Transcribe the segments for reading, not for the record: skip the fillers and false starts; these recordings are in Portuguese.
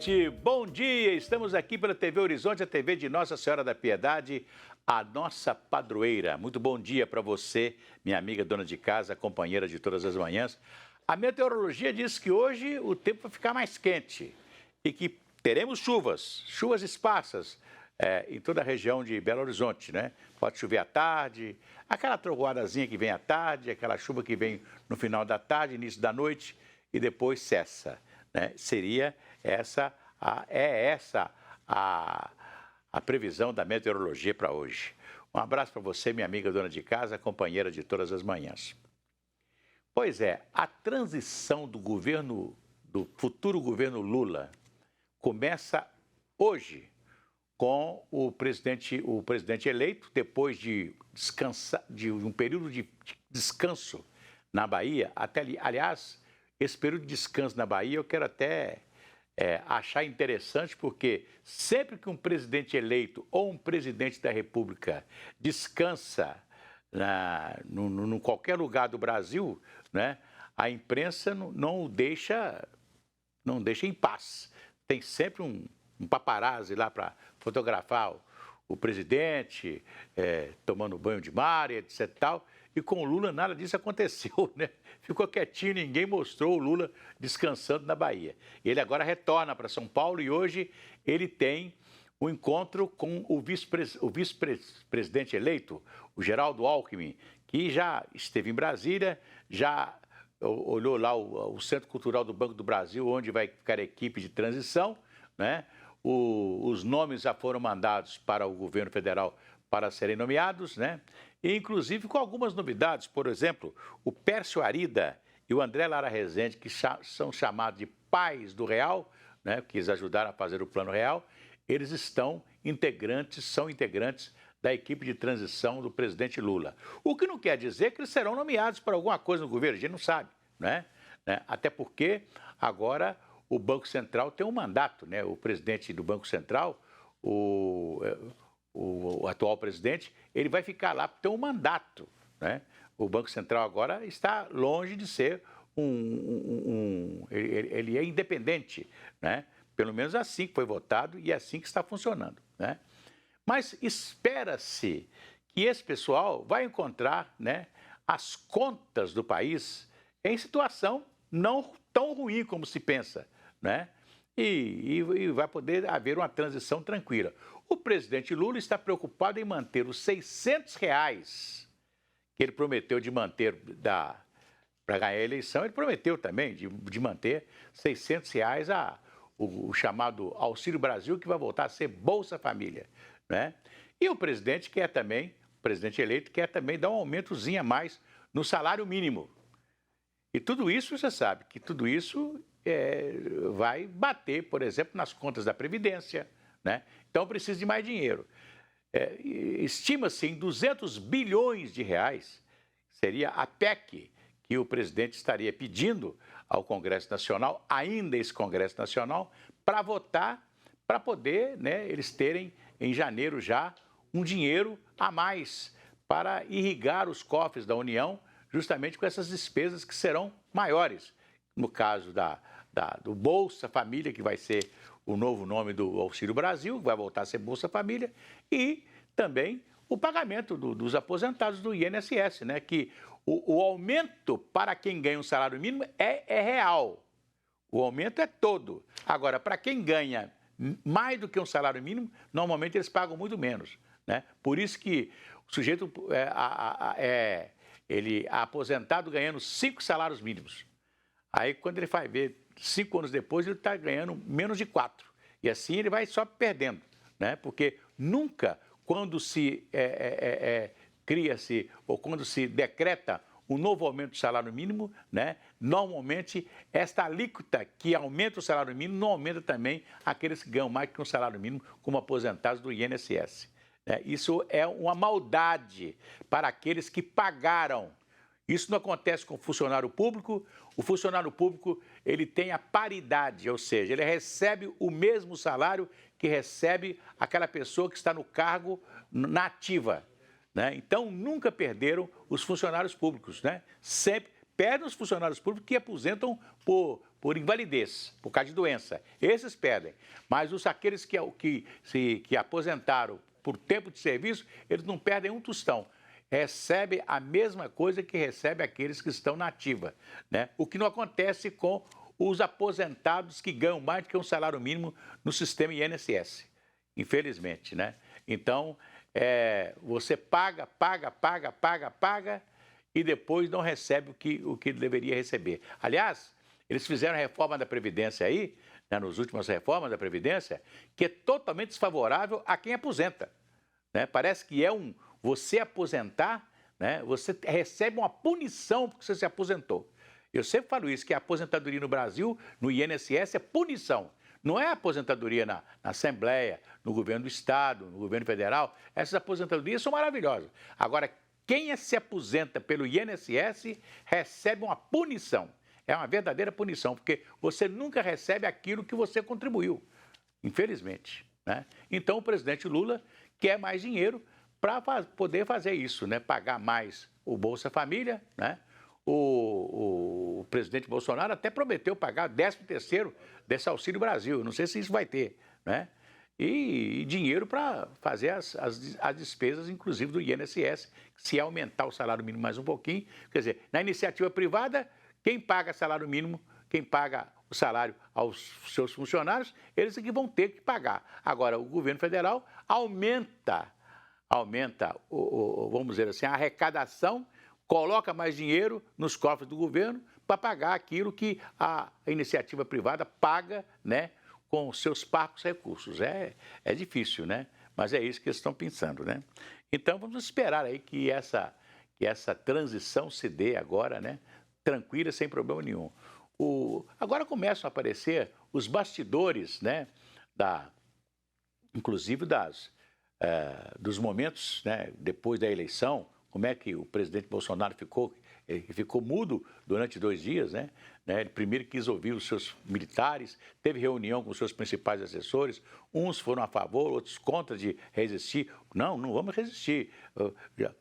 gente, bom dia! Estamos aqui pela TV Horizonte, a TV de Nossa Senhora da Piedade, a nossa padroeira. Muito bom dia para você, minha amiga dona de casa, companheira de todas as manhãs. A meteorologia diz que hoje o tempo vai ficar mais quente e que teremos chuvas esparsas em toda a região de Belo Horizonte, né? Pode chover à tarde, aquela trovoadazinha que vem à tarde, aquela chuva que vem no final da tarde, início da noite e depois cessa, né? Seria essa a previsão da meteorologia para hoje. Um abraço para você, minha amiga dona de casa, companheira de todas as manhãs. Pois é, a transição do futuro governo Lula começa hoje com o presidente eleito, depois de um período de descanso na Bahia. Aliás, esse período de descanso na Bahia eu quero até achar interessante, porque sempre que um presidente eleito ou um presidente da República descansa em qualquer lugar do Brasil, né, a imprensa não o deixa em paz. Tem sempre um paparazzi lá para fotografar o presidente tomando banho de mar, etc. Tal. E com o Lula nada disso aconteceu, né? Ficou quietinho, ninguém mostrou o Lula descansando na Bahia. Ele agora retorna para São Paulo e hoje ele tem um encontro com o vice-presidente eleito, o Geraldo Alckmin, que já esteve em Brasília, já olhou lá o Centro Cultural do Banco do Brasil, onde vai ficar a equipe de transição, né? Os nomes já foram mandados para o governo federal para serem nomeados, né? E, inclusive, com algumas novidades. Por exemplo, o Pércio Arida e o André Lara Rezende, que são chamados de pais do Real, né? Que eles ajudaram a fazer o Plano Real, eles são integrantes da equipe de transição do presidente Lula. O que não quer dizer que eles serão nomeados para alguma coisa no governo, a gente não sabe, né? Até porque agora o Banco Central tem um mandato, né? O presidente do Banco Central, o atual presidente, ele vai ficar lá porque tem um mandato, né? O Banco Central agora está longe de ser ele é independente, né? Pelo menos assim que foi votado e é assim que está funcionando, né? Mas espera-se que esse pessoal vai encontrar, né, as contas do país em situação não tão ruim como se pensa, né? E vai poder haver uma transição tranquila. O presidente Lula está preocupado em manter os R$ 600 que ele prometeu de manter para ganhar a eleição. Ele prometeu também de manter R$ 600 o chamado Auxílio Brasil, que vai voltar a ser Bolsa Família, né? E o presidente o presidente eleito quer também dar um aumentozinho a mais no salário mínimo. E tudo isso, você sabe, que tudo isso vai bater, por exemplo, nas contas da Previdência, né? Então precisa de mais dinheiro. Estima-se em 200 bilhões de reais, seria a PEC que o presidente estaria pedindo ao Congresso Nacional, ainda esse Congresso Nacional, para votar, para poder, né, eles terem em janeiro já um dinheiro a mais para irrigar os cofres da União, justamente com essas despesas que serão maiores. No caso do Bolsa Família, que vai ser o novo nome do Auxílio Brasil, vai voltar a ser Bolsa Família, e também o pagamento dos aposentados do INSS, né? Que o aumento para quem ganha um salário mínimo é real. O aumento é todo. Agora, para quem ganha mais do que um salário mínimo, normalmente eles pagam muito menos, né? Por isso que o sujeito ele é aposentado ganhando 5 salários mínimos. Aí, quando ele vai ver 5 anos depois, ele está ganhando menos de 4. E assim ele vai só perdendo, né? Porque nunca, quando se cria-se ou quando se decreta um novo aumento do salário mínimo, né, normalmente esta alíquota que aumenta o salário mínimo não aumenta também aqueles que ganham mais que um salário mínimo, como aposentados do INSS. Né? Isso é uma maldade para aqueles que pagaram. Isso não acontece com o funcionário público. O funcionário público ele tem a paridade, ou seja, ele recebe o mesmo salário que recebe aquela pessoa que está no cargo na ativa, né? Então, nunca perderam os funcionários públicos, né? Sempre Perdem os funcionários públicos que aposentam por invalidez, por causa de doença. Esses perdem. Mas aqueles que aposentaram por tempo de serviço, eles não perdem um tostão. Recebe a mesma coisa que recebe aqueles que estão na ativa, né? O que não acontece com os aposentados que ganham mais do que um salário mínimo no sistema INSS, infelizmente, né? Então, você paga e depois não recebe o que deveria receber. Aliás, eles fizeram a reforma da Previdência aí, né, nas últimas reformas da Previdência, que é totalmente desfavorável a quem aposenta, né? Parece que você aposentar, né, você recebe uma punição porque você se aposentou. Eu sempre falo isso, que a aposentadoria no Brasil, no INSS, é punição. Não é aposentadoria na Assembleia, no governo do Estado, no governo federal. Essas aposentadorias são maravilhosas. Agora, quem se aposenta pelo INSS recebe uma punição. É uma verdadeira punição, porque você nunca recebe aquilo que você contribuiu, infelizmente, né? Então, o presidente Lula quer mais dinheiro para poder fazer isso, né? Pagar mais o Bolsa Família, né? O presidente Bolsonaro até prometeu pagar 13º desse Auxílio Brasil. Não sei se isso vai ter, né? E dinheiro para fazer as despesas, inclusive do INSS, se aumentar o salário mínimo mais um pouquinho. Quer dizer, na iniciativa privada, quem paga salário mínimo, quem paga o salário aos seus funcionários, eles é que vão ter que pagar. Agora, o governo federal aumenta, vamos dizer assim, a arrecadação, coloca mais dinheiro nos cofres do governo para pagar aquilo que a iniciativa privada paga, né, com os seus parcos recursos. É difícil, né? Mas é isso que eles estão pensando, né? Então, vamos esperar aí que essa transição se dê agora, né? Tranquila, sem problema nenhum. Agora começam a aparecer os bastidores, né? Inclusive dos momentos, né, depois da eleição, como é que o presidente Bolsonaro ficou mudo durante 2 dias, né? Ele primeiro quis ouvir os seus militares, teve reunião com os seus principais assessores, uns foram a favor, outros contra de resistir. Não vamos resistir.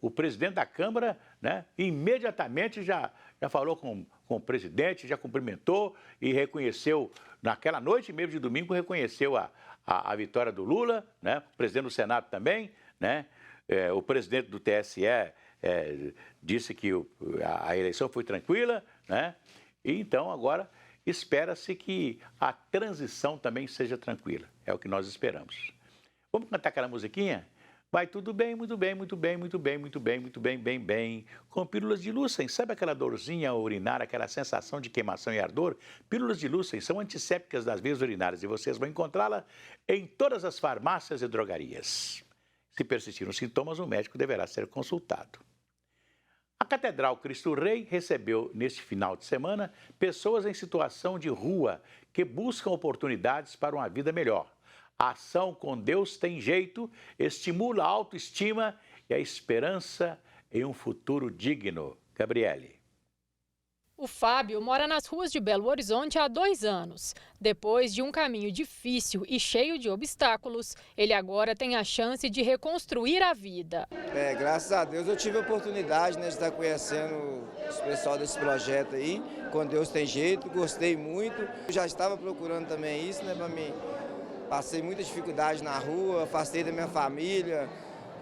O presidente da Câmara, né, imediatamente já falou com o presidente, já cumprimentou e reconheceu, naquela noite mesmo de domingo, reconheceu a vitória do Lula, né? O presidente do Senado também, né? O presidente do TSE disse que a eleição foi tranquila, né? E então agora espera-se que a transição também seja tranquila. É o que nós esperamos. Vamos cantar aquela musiquinha? Vai tudo bem, muito bem, muito bem, muito bem, muito bem, muito bem, bem, com pílulas de Lucem. Sabe aquela dorzinha ao urinar, aquela sensação de queimação e ardor? Pílulas de Lucem são antissépticas das vias urinárias e vocês vão encontrá-la em todas as farmácias e drogarias. Se persistirem os sintomas, o médico deverá ser consultado. A Catedral Cristo Rei recebeu, neste final de semana, pessoas em situação de rua que buscam oportunidades para uma vida melhor. A ação com Deus tem jeito, estimula a autoestima e a esperança em um futuro digno. Gabriele. O Fábio mora nas ruas de Belo Horizonte há 2 anos. Depois de um caminho difícil e cheio de obstáculos, ele agora tem a chance de reconstruir a vida. Graças a Deus eu tive a oportunidade, né, de estar conhecendo o pessoal desse projeto aí. Com Deus tem jeito, gostei muito. Eu já estava procurando também isso, né, para mim. Passei muita dificuldade na rua, afastei da minha família.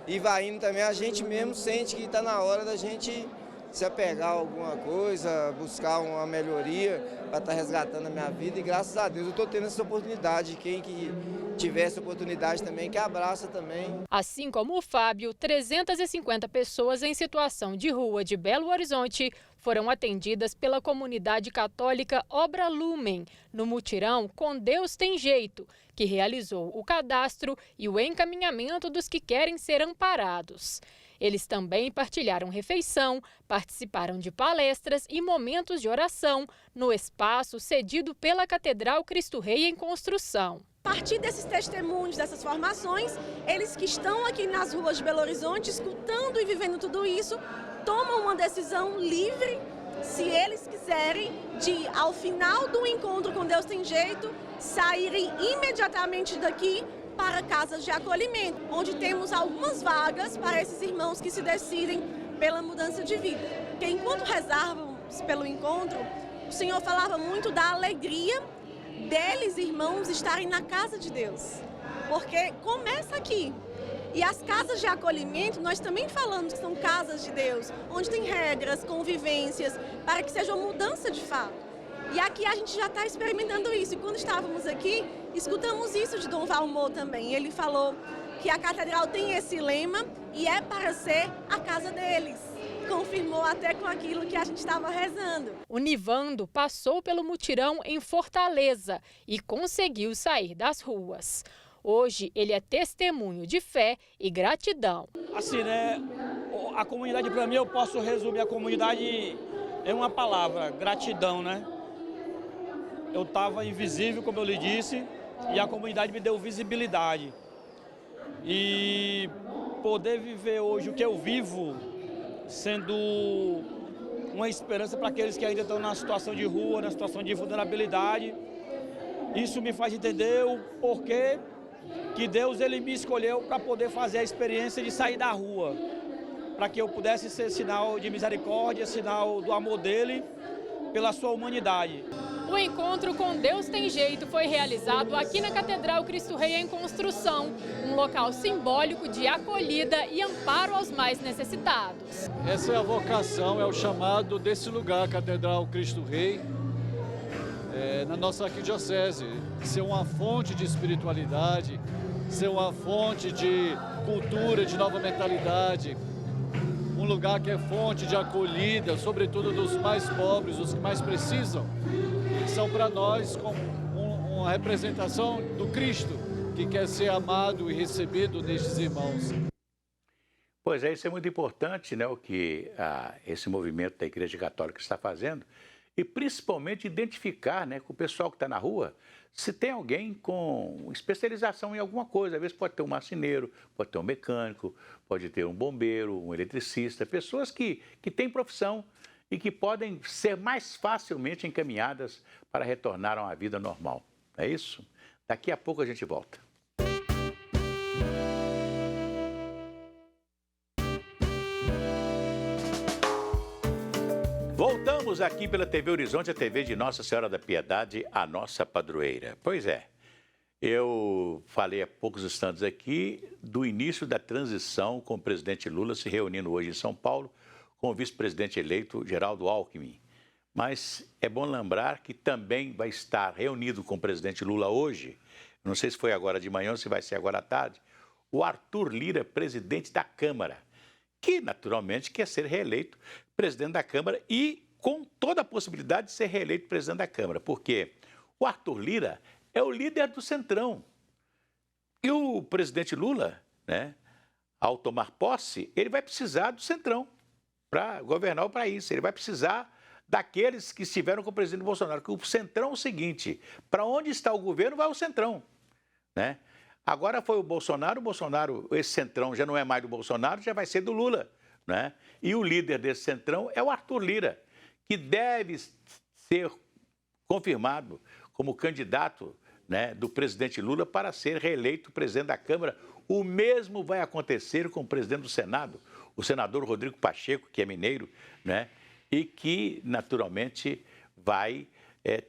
E vai indo também, a gente mesmo sente que está na hora da gente se apegar a alguma coisa, buscar uma melhoria para estar resgatando a minha vida. E graças a Deus eu estou tendo essa oportunidade. Quem que tiver essa oportunidade também, que abraça também. Assim como o Fábio, 350 pessoas em situação de rua de Belo Horizonte foram atendidas pela comunidade católica Obra Lumen, no mutirão Com Deus Tem Jeito, que realizou o cadastro e o encaminhamento dos que querem ser amparados. Eles também partilharam refeição, participaram de palestras e momentos de oração no espaço cedido pela Catedral Cristo Rei em construção. A partir desses testemunhos, dessas formações, eles que estão aqui nas ruas de Belo Horizonte, escutando e vivendo tudo isso, tomam uma decisão livre, se eles quiserem, de, ao final do encontro com Deus Tem Jeito, saírem imediatamente daqui para casas de acolhimento, onde temos algumas vagas para esses irmãos que se decidem pela mudança de vida. Porque enquanto participantes pelo encontro, o Senhor falava muito da alegria deles, irmãos, estarem na casa de Deus. Porque começa aqui. E as casas de acolhimento, nós também falamos que são casas de Deus, onde tem regras, convivências, para que seja uma mudança de fato. E aqui a gente já está experimentando isso. E quando estávamos aqui, escutamos isso de Dom Valmor também. Ele falou que a catedral tem esse lema e é para ser a casa deles. Confirmou até com aquilo que a gente estava rezando. O Nivando passou pelo mutirão em Fortaleza e conseguiu sair das ruas. Hoje, ele é testemunho de fé e gratidão. Assim, né? A comunidade, para mim, eu posso resumir a comunidade em uma palavra: gratidão, né? Eu estava invisível, como eu lhe disse, e a comunidade me deu visibilidade. E poder viver hoje o que eu vivo, sendo uma esperança para aqueles que ainda estão na situação de rua, na situação de vulnerabilidade, isso me faz entender o porquê que Deus ele me escolheu para poder fazer a experiência de sair da rua, para que eu pudesse ser sinal de misericórdia, sinal do amor dele pela sua humanidade. O encontro com Deus Tem Jeito foi realizado aqui na Catedral Cristo Rei em construção, um local simbólico de acolhida e amparo aos mais necessitados. Essa é a vocação, é o chamado desse lugar, Catedral Cristo Rei, na nossa arquidiocese, ser uma fonte de espiritualidade, ser uma fonte de cultura, de nova mentalidade, um lugar que é fonte de acolhida, sobretudo dos mais pobres, dos que mais precisam, que são para nós como uma representação do Cristo, que quer ser amado e recebido nestes irmãos. Pois é, isso é muito importante, né, o que esse movimento da Igreja Católica está fazendo, e principalmente identificar, né, com o pessoal que está na rua, se tem alguém com especialização em alguma coisa. Às vezes pode ter um marceneiro, pode ter um mecânico, pode ter um bombeiro, um eletricista, pessoas que têm profissão e que podem ser mais facilmente encaminhadas para retornar a uma vida normal. É isso? Daqui a pouco a gente volta. Voltamos aqui pela TV Horizonte, a TV de Nossa Senhora da Piedade, a nossa padroeira. Pois é, eu falei há poucos instantes aqui do início da transição com o presidente Lula se reunindo hoje em São Paulo com o vice-presidente eleito Geraldo Alckmin. Mas é bom lembrar que também vai estar reunido com o presidente Lula hoje, não sei se foi agora de manhã ou se vai ser agora à tarde, o Arthur Lira, presidente da Câmara, que naturalmente quer ser reeleito presidente da Câmara e com toda a possibilidade de ser reeleito presidente da Câmara, porque o Arthur Lira é o líder do Centrão. E o presidente Lula, né, ao tomar posse, ele vai precisar do Centrão para governar o país. Ele vai precisar daqueles que estiveram com o presidente Bolsonaro, que o Centrão é o seguinte: para onde está o governo, vai o Centrão, né? Agora foi o Bolsonaro, esse Centrão já não é mais do Bolsonaro, já vai ser do Lula, né? E o líder desse Centrão é o Arthur Lira, que deve ser confirmado como candidato, né, do presidente Lula para ser reeleito presidente da Câmara. O mesmo vai acontecer com o presidente do Senado, o senador Rodrigo Pacheco, que é mineiro, né, e que, naturalmente, vai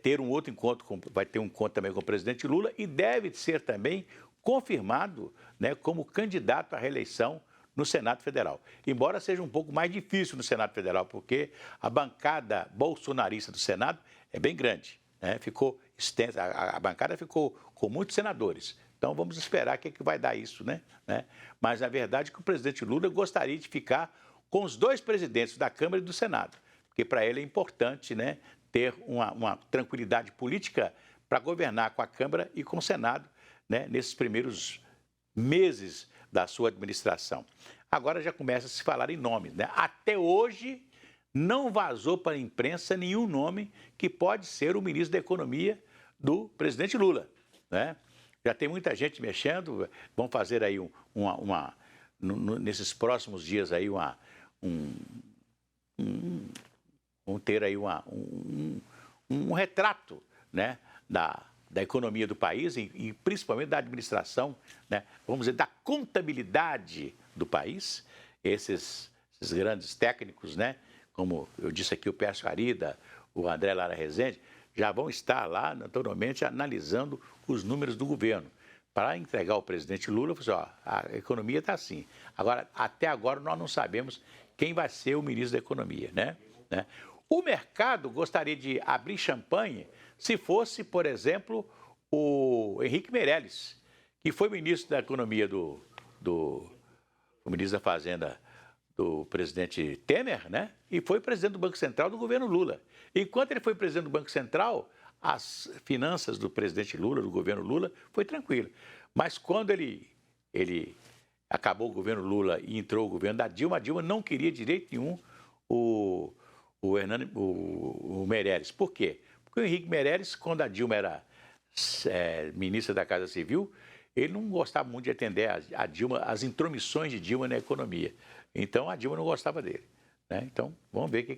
ter um outro encontro, vai ter um encontro também com o presidente Lula e deve ser também confirmado, né, como candidato à reeleição no Senado Federal. Embora seja um pouco mais difícil no Senado Federal, porque a bancada bolsonarista do Senado é bem grande, né? Ficou extensa, a bancada ficou com muitos senadores. Então vamos esperar o que vai dar isso, né? Mas a verdade é que o presidente Lula gostaria de ficar com os dois presidentes da Câmara e do Senado, porque para ele é importante, né, ter uma tranquilidade política para governar com a Câmara e com o Senado, né, nesses primeiros meses da sua administração. Agora já começa a se falar em nomes, né? Até hoje não vazou para a imprensa nenhum nome que pode ser o ministro da Economia do presidente Lula, né? Já tem muita gente mexendo, vão fazer aí nesses próximos dias aí vão ter aí um retrato, né, da economia do país e principalmente da administração, né, vamos dizer, da contabilidade do país. Esses grandes técnicos, né, como eu disse aqui, o Pércio Arida, o André Lara Rezende, já vão estar lá, naturalmente, analisando os números do governo, para entregar ao presidente Lula, ó, a economia está assim. Agora, até agora, nós não sabemos quem vai ser o ministro da Economia, né? O mercado gostaria de abrir champanhe se fosse, por exemplo, o Henrique Meirelles, que foi ministro da Economia o ministro da Fazenda do presidente Temer, né? E foi presidente do Banco Central do governo Lula. Enquanto ele foi presidente do Banco Central, as finanças do presidente Lula, do governo Lula, foi tranquilo. Mas quando ele acabou o governo Lula e entrou o governo da Dilma, a Dilma não queria de jeito nenhum o Meirelles. Por quê? Porque o Henrique Meirelles, quando a Dilma era ministra da Casa Civil, ele não gostava muito de atender a Dilma, as intromissões de Dilma na economia. Então, a Dilma não gostava dele, né? Então, vamos ver quem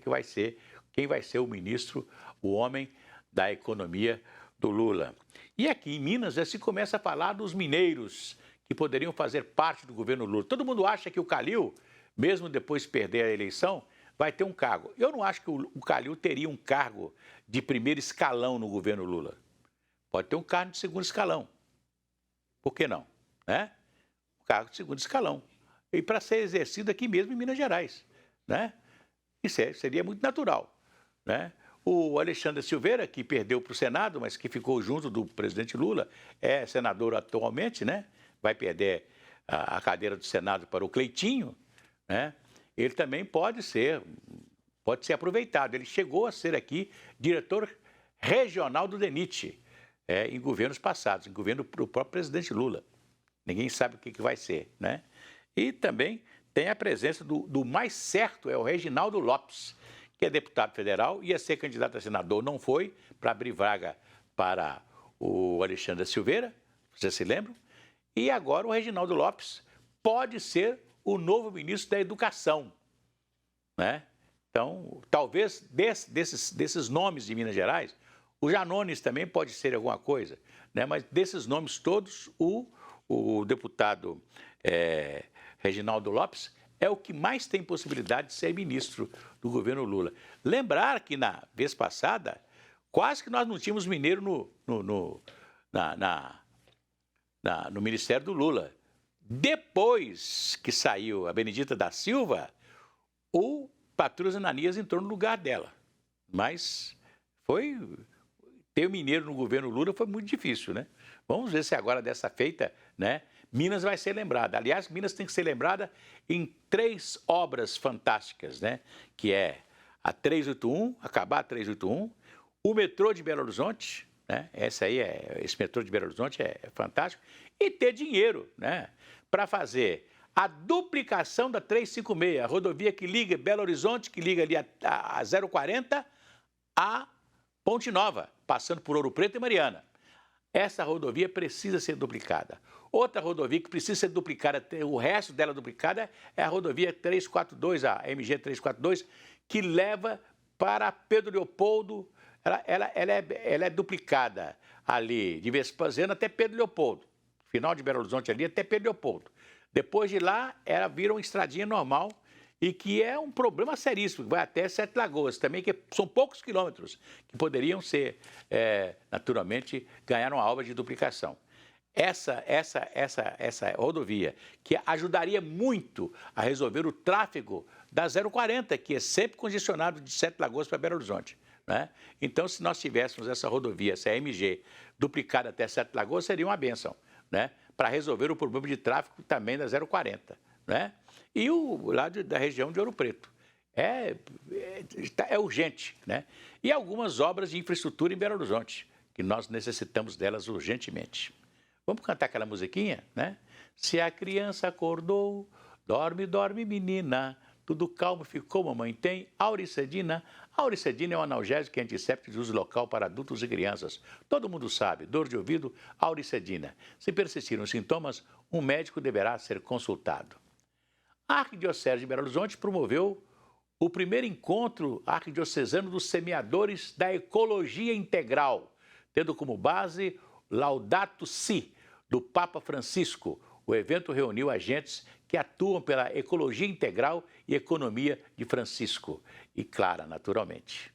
vai ser o ministro, o homem da economia do Lula. E aqui em Minas já se começa a falar dos mineiros que poderiam fazer parte do governo Lula. Todo mundo acha que o Calil, mesmo depois de perder a eleição, vai ter um cargo. Eu não acho que o Calil teria um cargo de primeiro escalão no governo Lula. Pode ter um cargo de segundo escalão. Por que não? Né? Um cargo de segundo escalão. E para ser exercido aqui mesmo em Minas Gerais, né? Isso seria muito natural, né? O Alexandre Silveira, que perdeu para o Senado, mas que ficou junto do presidente Lula, é senador atualmente, né? Vai perder a cadeira do Senado para o Cleitinho, né? Ele também pode ser aproveitado. Ele chegou a ser aqui diretor regional do DENIT, em governos passados, em governo do próprio presidente Lula. Ninguém sabe o que vai ser, né? E também tem a presença do mais certo, é o Reginaldo Lopes, que é deputado federal, ia ser candidato a senador, não foi, para abrir vaga para o Alexandre Silveira, vocês se lembram? E agora o Reginaldo Lopes pode ser o novo ministro da Educação, né? Então, talvez desses nomes de Minas Gerais, o Janones também pode ser alguma coisa, né? Mas desses nomes todos, o deputado Reginaldo Lopes é o que mais tem possibilidade de ser ministro do governo Lula. Lembrar que na vez passada, quase que nós não tínhamos mineiro no Ministério do Lula. Depois que saiu a Benedita da Silva, o Patrus Ananias entrou no lugar dela. Mas ter mineiro no governo Lula foi muito difícil, né? Vamos ver se agora dessa feita, né, Minas vai ser lembrada. Aliás, Minas tem que ser lembrada em 3 obras fantásticas, né? Que é a 381, acabar a 381, o metrô de Belo Horizonte, né? Esse metrô de Belo Horizonte é fantástico, e ter dinheiro, né, para fazer a duplicação da 356, a rodovia que liga Belo Horizonte, que liga ali a 040 a Ponte Nova, passando por Ouro Preto e Mariana. Essa rodovia precisa ser duplicada. Outra rodovia que precisa ser duplicada, o resto dela duplicada, é a rodovia 342, a MG 342, que leva para Pedro Leopoldo. Ela é duplicada ali de Vespasiano até Pedro Leopoldo. Final de Belo Horizonte ali até Pedro Leopoldo. Depois de lá, ela vira uma estradinha normal e que é um problema seríssimo, que vai até Sete Lagoas também, que são poucos quilômetros, que poderiam ser, naturalmente, ganhar uma obra de duplicação. Essa rodovia, que ajudaria muito a resolver o tráfego da 040, que é sempre congestionado de Sete Lagoas para Belo Horizonte, né? Então, se nós tivéssemos essa rodovia, essa MG, duplicada até Sete Lagoas, seria uma bênção, né, para resolver o problema de tráfego também da 040, né? E o lado da região de Ouro Preto. É urgente, né? E algumas obras de infraestrutura em Belo Horizonte, que nós necessitamos delas urgentemente. Vamos cantar aquela musiquinha, né? Se a criança acordou, dorme, dorme, menina, tudo calmo ficou, mamãe tem auricedina. A auricedina é um analgésico e antisséptico de uso local para adultos e crianças. Todo mundo sabe, dor de ouvido, auricedina. Se persistirem os sintomas, um médico deverá ser consultado. A Arquidiocese de Belo Horizonte promoveu o primeiro encontro arquidiocesano dos semeadores da ecologia integral, tendo como base Laudato Si, do Papa Francisco. O evento reuniu agentes que atuam pela ecologia integral e economia de Francisco e Clara, naturalmente.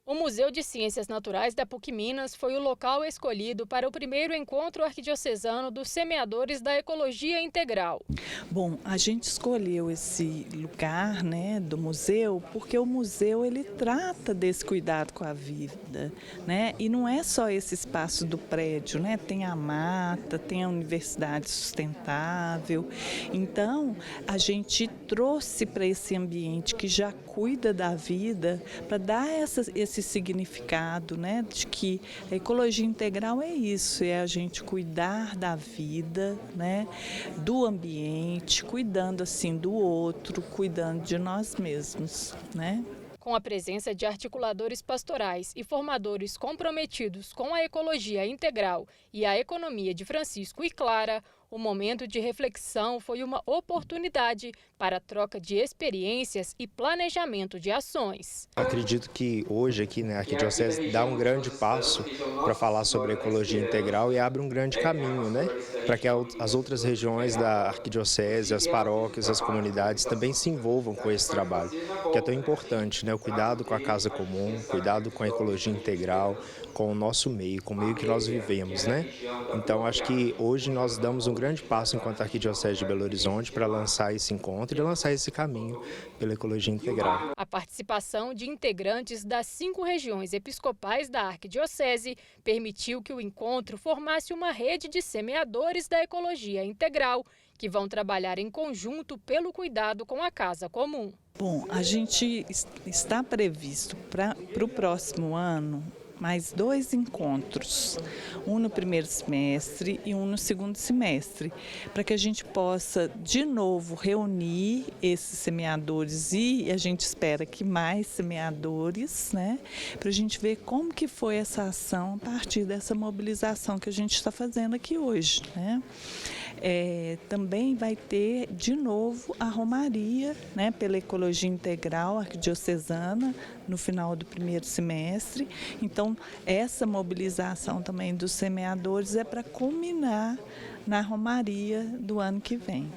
O Museu de Ciências Naturais da PUC Minas foi o local escolhido para o primeiro encontro arquidiocesano dos semeadores da ecologia integral. Bom, a gente escolheu esse lugar, né, do museu, porque o museu ele trata desse cuidado com a vida, né? E não é só esse espaço do prédio, né? Tem a mata, tem a universidade sustentável. Então, a gente trouxe para esse ambiente que já cuida da vida, para dar esse significado, né, de que a ecologia integral é isso, é a gente cuidar da vida, né, do ambiente, cuidando assim do outro, cuidando de nós mesmos, né? Com a presença de articuladores pastorais e formadores comprometidos com a ecologia integral e a economia de Francisco e Clara, o momento de reflexão foi uma oportunidade para a troca de experiências e planejamento de ações. Acredito que hoje aqui, né, a Arquidiocese dá um grande passo para falar sobre a ecologia integral e abre um grande caminho, né, para que as outras regiões da Arquidiocese, as paróquias, as comunidades também se envolvam com esse trabalho, que é tão importante, né, o cuidado com a casa comum, cuidado com a ecologia integral, com o nosso meio, com o meio que nós vivemos, né? Então, acho que hoje nós damos um grande passo enquanto Arquidiocese de Belo Horizonte para lançar esse encontro e lançar esse caminho pela ecologia integral. A participação de integrantes das 5 regiões episcopais da Arquidiocese permitiu que o encontro formasse uma rede de semeadores da ecologia integral, que vão trabalhar em conjunto pelo cuidado com a casa comum. Bom, a gente está previsto para o próximo ano mais 2 encontros, um no primeiro semestre e um no segundo semestre, para que a gente possa de novo reunir esses semeadores e a gente espera que mais semeadores, né, para a gente ver como que foi essa ação a partir dessa mobilização que a gente está fazendo aqui hoje, né? Também vai ter de novo a romaria, né, pela ecologia integral arquidiocesana no final do primeiro semestre. Então, essa mobilização também dos semeadores é para culminar na romaria do ano que vem.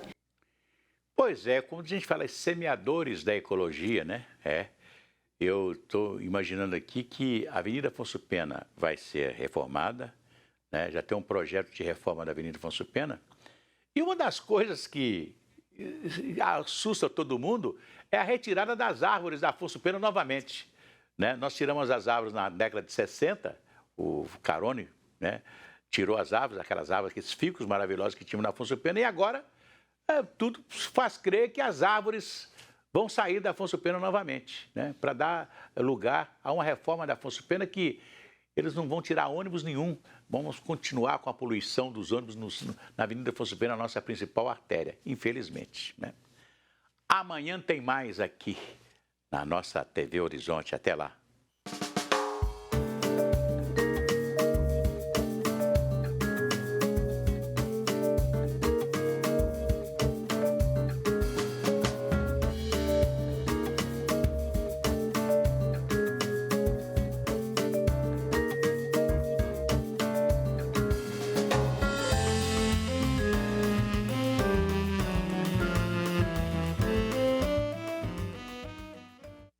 Pois é, como a gente fala, semeadores da ecologia, né? Eu estou imaginando aqui que a Avenida Afonso Pena vai ser reformada, né? Já tem um projeto de reforma da Avenida Afonso Pena. E uma das coisas que assusta todo mundo é a retirada das árvores da Afonso Pena novamente, né? Nós tiramos as árvores na década de 60, o Carone, né, tirou as árvores, aquelas árvores, aqueles ficos maravilhosos que tinham na Afonso Pena, e agora tudo faz crer que as árvores vão sair da Afonso Pena novamente, né, para dar lugar a uma reforma da Afonso Pena que eles não vão tirar ônibus nenhum. Vamos continuar com a poluição dos ônibus na Avenida Afonso Pena, a nossa principal artéria, infelizmente, né? Amanhã tem mais aqui na nossa TV Horizonte. Até lá.